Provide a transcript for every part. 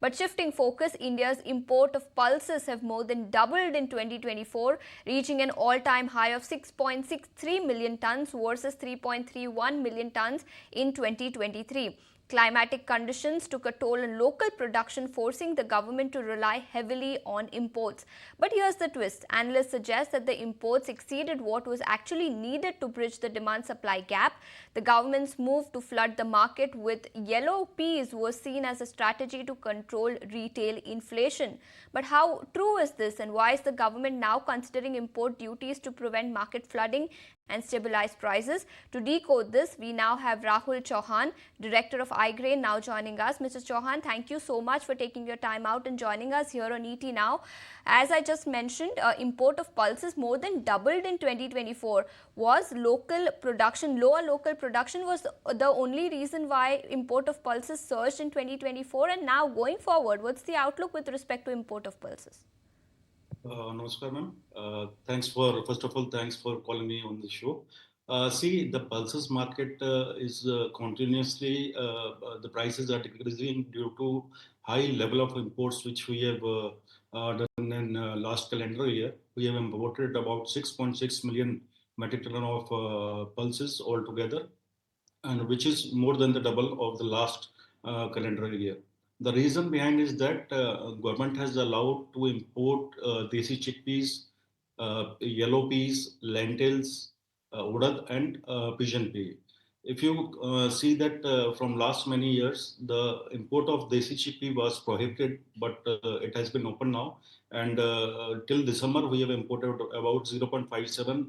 But shifting focus, India's import of pulses have more than doubled in 2024, reaching an all-time high of 6.63 million tons versus 3.31 million tons in 2023. Climatic conditions took a toll on local production, forcing the government to rely heavily on imports. But here's the twist. Analysts suggest that the imports exceeded what was actually needed to bridge the demand-supply gap. The government's move to flood the market with yellow peas was seen as a strategy to control retail inflation. But how true is this, and why is the government now considering import duties to prevent market flooding and stabilize prices? To decode this, we now have Rahul Chauhan, Director of iGrain, now joining us. Mr. Chauhan, thank you so much for taking your time out and joining us here on ET Now. As I just mentioned, import of pulses more than doubled in 2024. Was local production, lower local production was the only reason why import of pulses surged in 2024? And now going forward, what's the outlook with respect to import of pulses? Namaskar, ma'am. First of all, thanks for calling me on the show. See, the pulses market is continuously, the prices are decreasing due to high level of imports, which we have done in last calendar year. We have imported about 6.6 million metric ton of pulses altogether, and which is more than the double of the last calendar year. The reason behind is that government has allowed to import desi chickpeas, yellow peas, lentils, urad, and pigeon pea. If you see that from last many years, the import of desi chickpea was prohibited, but it has been open now. And till December, we have imported about 0.57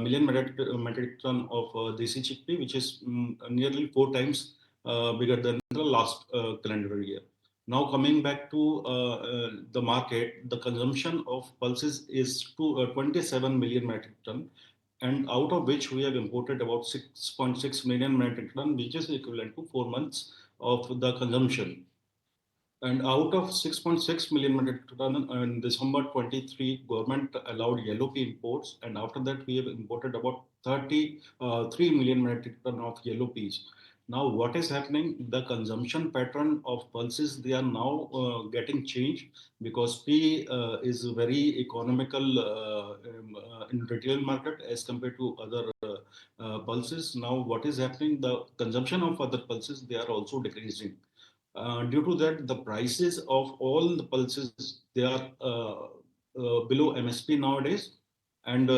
million metric ton of desi chickpea, which is nearly 4 times bigger than the last calendar year. Now coming back to the market, the consumption of pulses is 27 million metric ton, and out of which we have imported about 6.6 million metric ton, which is equivalent to 4 months of the consumption. And out of 6.6 million metric ton in December 23, government allowed yellow pea imports, and after that we have imported about 33 million metric ton of yellow peas. Now, what is happening? The consumption pattern of pulses, they are now getting changed, because pea is very economical in retail market as compared to other pulses. Now, what is happening? The consumption of other pulses, they are also decreasing. Due to that, the prices of all the pulses, they are below MSP nowadays. And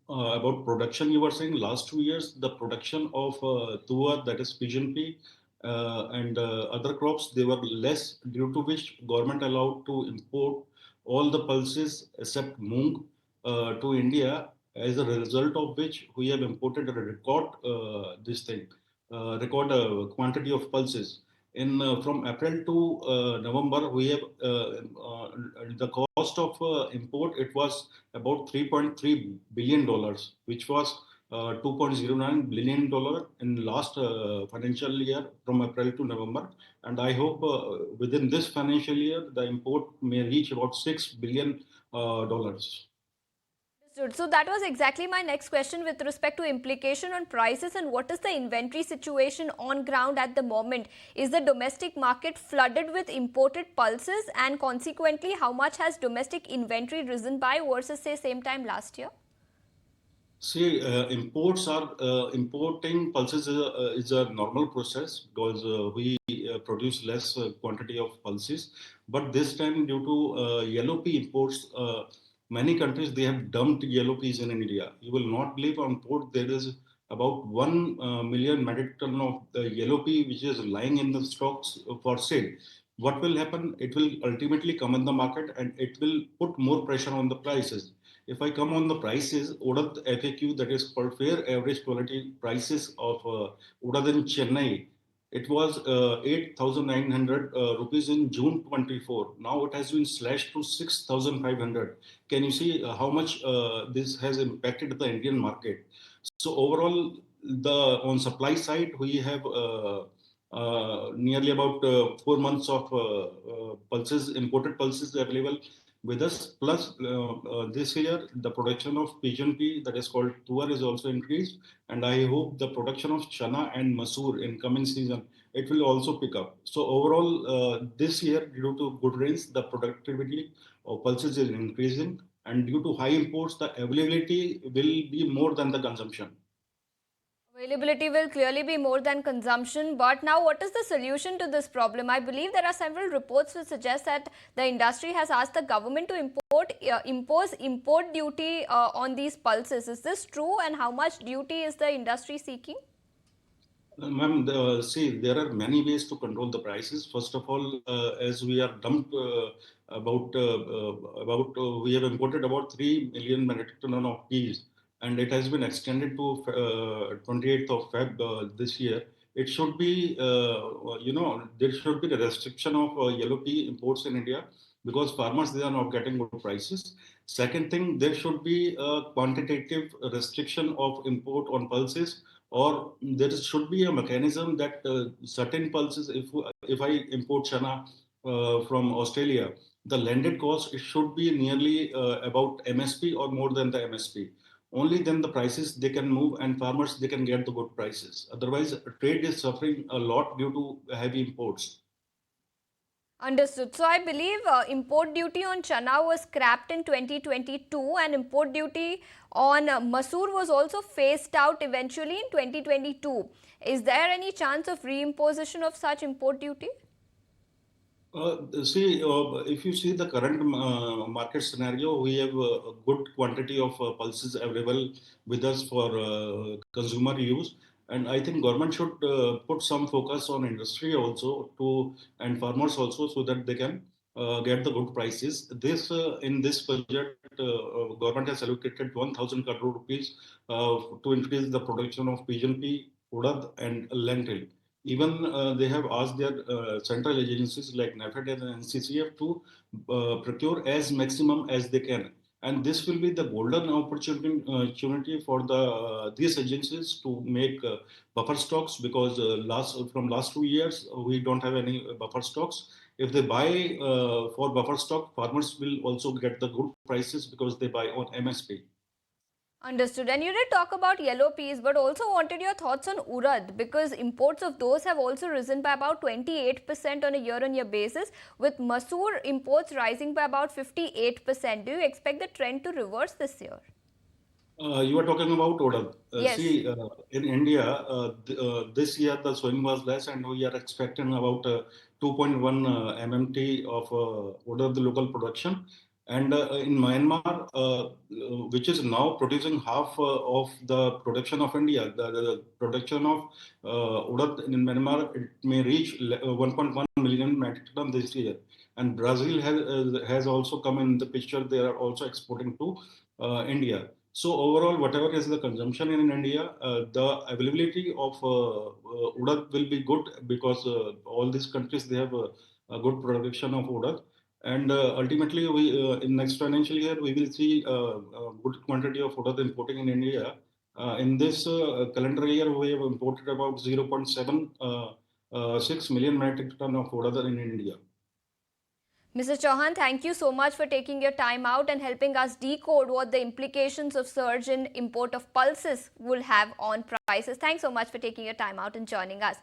about production, you were saying last 2 years, the production of tuar, that is pigeon pea, and other crops, they were less, due to which government allowed to import all the pulses except moong to India. As a result of which, we have imported a record record quantity of pulses. In from April to November, we have the cost of import. It was about $3.3 billion, which was $2.09 billion in last financial year from April to November. And I hope within this financial year, the import may reach about $6 billion. Understood. So that was exactly my next question with respect to implication on prices, and what is the inventory situation on ground at the moment? Is the domestic market flooded with imported pulses, and consequently how much has domestic inventory risen by versus say same time last year? See, importing pulses is a normal process, because we produce less quantity of pulses. But this time, due to yellow pea imports, many countries, they have dumped yellow peas in India. You will not believe, on port there is about 1 million metric ton of yellow pea which is lying in the stocks for sale. What will happen? It will ultimately come in the market, and it will put more pressure on the prices. If I come on the prices, Udad FAQ, that is called fair average quality prices of Udad in Chennai, it was 8,900 rupees in June 24. Now it has been slashed to 6,500. Can you see how much this has impacted the Indian market? So overall, the on supply side, we have nearly about 4 months of pulses, imported pulses available with us. Plus, this year, the production of pigeon pea, that is called tuar, is also increased. And I hope the production of chana and masoor in coming season it will also pick up. So overall, this year, due to good rains, the productivity of pulses is increasing, and due to high imports, the availability will be more than the consumption. Availability will clearly be more than consumption, but now what is the solution to this problem? I believe there are several reports which suggest that the industry has asked the government to impose import duty on these pulses. Is this true, and how much duty is the industry seeking? Ma'am, see, there are many ways to control the prices. First of all, as we are dumped we have imported about 3 million metric ton of peas, and it has been extended to 28th of Feb this year. It should be, there should be the restriction of yellow pea imports in India because farmers they are not getting good prices. Second thing, there should be a quantitative restriction of import on pulses, or there should be a mechanism that certain pulses, if I import chana from Australia, the landed cost it should be nearly about MSP or more than the MSP. Only then the prices they can move and farmers they can get the good prices. Otherwise, trade is suffering a lot due to heavy imports. Understood. So I believe import duty on chana was scrapped in 2022, and import duty on masoor was also phased out eventually in 2022. Is there any chance of reimposition of such import duty? If you see the current market scenario, we have a good quantity of pulses available with us for consumer use, and I think government should put some focus on industry also to and farmers also so that they can get the good prices. This in this budget, government has allocated 1,000 crore rupees to increase the production of pigeon pea, urad, and lentil. Even they have asked their central agencies like NAFED and NCCF to procure as maximum as they can. And this will be the golden opportunity for these agencies to make buffer stocks because from last 2 years we don't have any buffer stocks. If they buy for buffer stock, farmers will also get the good prices because they buy on MSP. Understood. And you did talk about yellow peas, but also wanted your thoughts on urad because imports of those have also risen by about 28% on a year-on-year basis, with masoor imports rising by about 58%. Do you expect the trend to reverse this year? You are talking about order. Yes. In India, this year the sowing was less, and we are expecting about 2.1 MMT of order the local production. And in Myanmar, which is now producing half of the production of India, the production of order in Myanmar, it may reach 1.1 million metric ton this year. And Brazil has also come in the picture. They are also exporting to India. So overall, whatever is the consumption in India, the availability of udad will be good because all these countries they have a good production of udad, and ultimately we in next financial year we will see a good quantity of udad importing in India. In this calendar year, we have imported about 0.76 million metric ton of udad in India. Mr. Chauhan, thank you so much for taking your time out and helping us decode what the implications of surge in import of pulses will have on prices. Thanks so much for taking your time out and joining us.